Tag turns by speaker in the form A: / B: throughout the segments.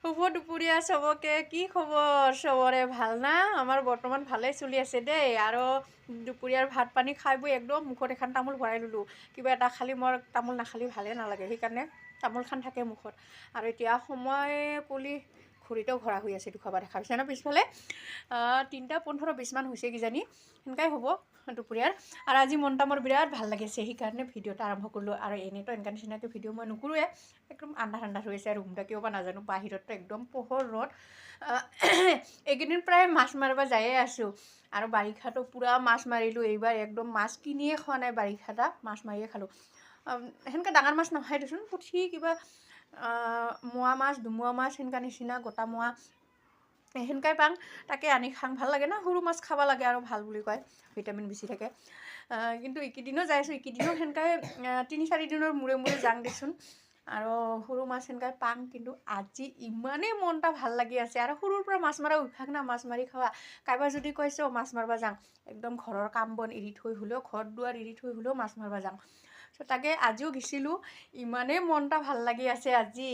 A: শুভ দুপৰীয়া চবকে। কি খবৰ চবৰে? ভাল না? আমাৰ বৰ্তমান ভালেই চলি আছে দেই। আৰু দুপৰীয়াৰ ভাত পানী খাই বৈ একদম মুখত এখন তামোল ভৰাই ল'লোঁ। কিবা এটা খালি মোৰ তামোল নাখালি ভালেই নালাগে, সেইকাৰণে তামোল খান থাকে মুখত। আৰু এতিয়া সময় পলি ঘড়ীতেও ঘৰা হৈ আছে, দুখাবা দেখা পাইছে ন পিছফালে। 3:15-20 হৈছে কিজানি, সেনেকাই হ'ব দুপৰীয়াৰ। আৰু আজি মনটা মোৰ বিৰাট ভাল লাগিছে, সেইকাৰণে ভিডিঅ'টা আৰম্ভ কৰিলোঁ। আৰু এনেইতো এনেকুৱা নিচিনাকৈ ভিডিঅ' মই নকৰোঁৱে। একদম আন্ধাৰ হৈ আছে ৰুমটা, কিয় বা নাজানো। বাহিৰততো একদম পোহৰ ৰ'দ। এইকেইদিন প্ৰায় মাছ মাৰিব যায়ে আছোঁ। আৰু বাৰিষাতো পূৰা মাছ মাৰিলোঁ। এইবাৰ একদম মাছ কিনিয়ে খোৱা নাই, বাৰিষাটা মাছ মাৰিয়ে খালোঁ। সেনেকৈ ডাঙৰ মাছ নাখায় দেচোন, পুঠি কিবা মোৱা মাছ, ডুমুৱা মাছ, সেনেকুৱা নিচিনা গোটা মোৱা সেনেকাই পাং, তাকে আনি খাং। ভাল লাগে না, সৰু মাছ খাব লাগে আৰু ভাল বুলি কয়, ভিটামিন বেছি থাকে। কিন্তু এইকেইদিনো যাই আছোঁ, এইকেইদিনো সেনেকাই 3-4 দিনৰ মূৰে মূৰে যাং দেচোন। আৰু সৰু মাছ সেনেকাই পাং। কিন্তু আজি ইমানেই মনটা ভাল লাগি আছে। আৰু সৰুৰ পৰা মাছ মৰা অভ্যাস না, মাছ মাৰি খাৱা। কাৰোবাৰ যদি কৈছে মাছ মাৰিব যাওঁ, একদম ঘৰৰ কাম বন এৰি থৈ হ'লেও, ঘৰ দুৱাৰ এৰি থৈ হ'লেও মাছ মাৰিব যাওঁ। তাকে আজিও গেছিলোঁ, ইমানেই মনটা ভাল লাগি আছে আজি।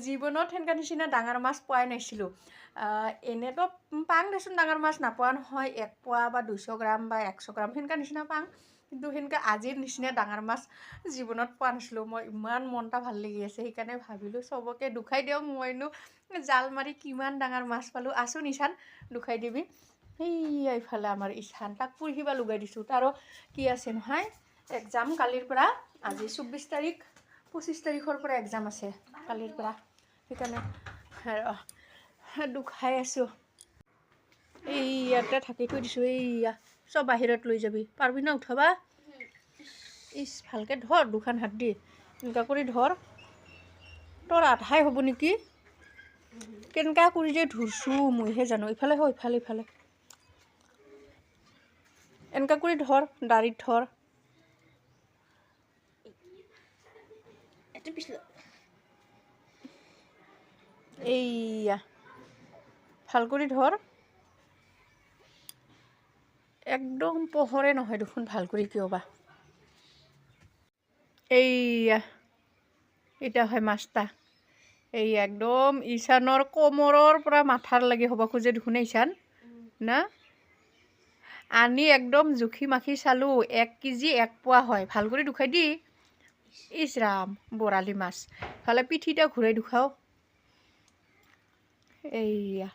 A: জীৱনত সেনেকুৱা নিচিনা ডাঙৰ মাছ পোৱাই নাছিলোঁ। এনেতো পাং দেচোন ডাঙৰ মাছ, নাপোৱা নহয়। 1 পোৱা বা 200 গ্ৰাম বা 100 গ্ৰাম সেনেকুৱা নিচিনা পাং। কিন্তু সেনেকৈ আজিৰ নিচিনা ডাঙৰ মাছ জীৱনত পোৱা নাছিলোঁ। মই ইমান মনটা ভাল লাগি আছে, সেইকাৰণে ভাবিলোঁ চবকে দুখাই দিওঁ। মইনো জাল মাৰি কিমান ডাঙৰ মাছ পালোঁ। আছোঁ নিচান, দুখাই দিবি। সেইয়া ইফালে আমাৰ ইচান, তাক পুৰহিবা লগাই দিছোঁ। তাৰো কি আছে নহয় এক্সাম কালিৰ পৰা। আজি 24 তাৰিখ, 25 তাৰিখৰ পৰা এক্সাম আছে কালিৰ পৰা। সেইকাৰণে দুখাই আছোঁ। এই ইয়াতে ঢাকি থৈ দিছোঁ। এইয়া চব বাহিৰত লৈ যাবি, পাৰবি না উঠাবা? ভালকৈ ধৰ, দুখান হাত দি এনেকুৱা কৰি ধৰ। তোৰ আধাই হ'ব নেকি? কেনেকুৱা কৰি যে ধৰছোঁ মইহে জানো। ইফালে হয়, ইফালে এনেকুৱা কৰি ধৰ, দাৰিত ধৰ। এইয়া ভাল কৰি ধৰ। একদম পোহৰে নহয় দেখোন ভাল কৰি, কিয় বা। এইয়া এটা হয় মাছটা। এই একদম ঈশানৰ কোমৰৰ পৰা মাথাৰ লাগি হ'ব খোজে দেখোন ঈশান না। আনি একদম জুখি মাখি চালোঁ, 1 কেজি 1 পোৱা হয়। ভাল কৰি দুখাই দি। ইচ ৰাম, বৰালি মাছ। ভালে পিঠিটা ঘূৰাই দুখাও। এইয়া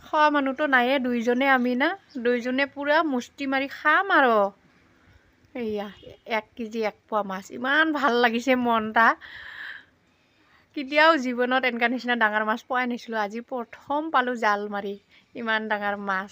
A: খোৱা মানুহতো নায়ে, দুইজনে আমি না, দুইজনে পূৰা মুষ্টি মাৰি খাম আৰু। এইয়া 1 কেজি 1 পোৱা মাছ, ইমান ভাল লাগিছে মনটা। কেতিয়াও জীৱনত এনেকুৱা নিচিনা ডাঙৰ মাছ পোৱাই নাছিলোঁ। আজি প্ৰথম পালোঁ জাল মাৰি ইমান ডাঙৰ মাছ।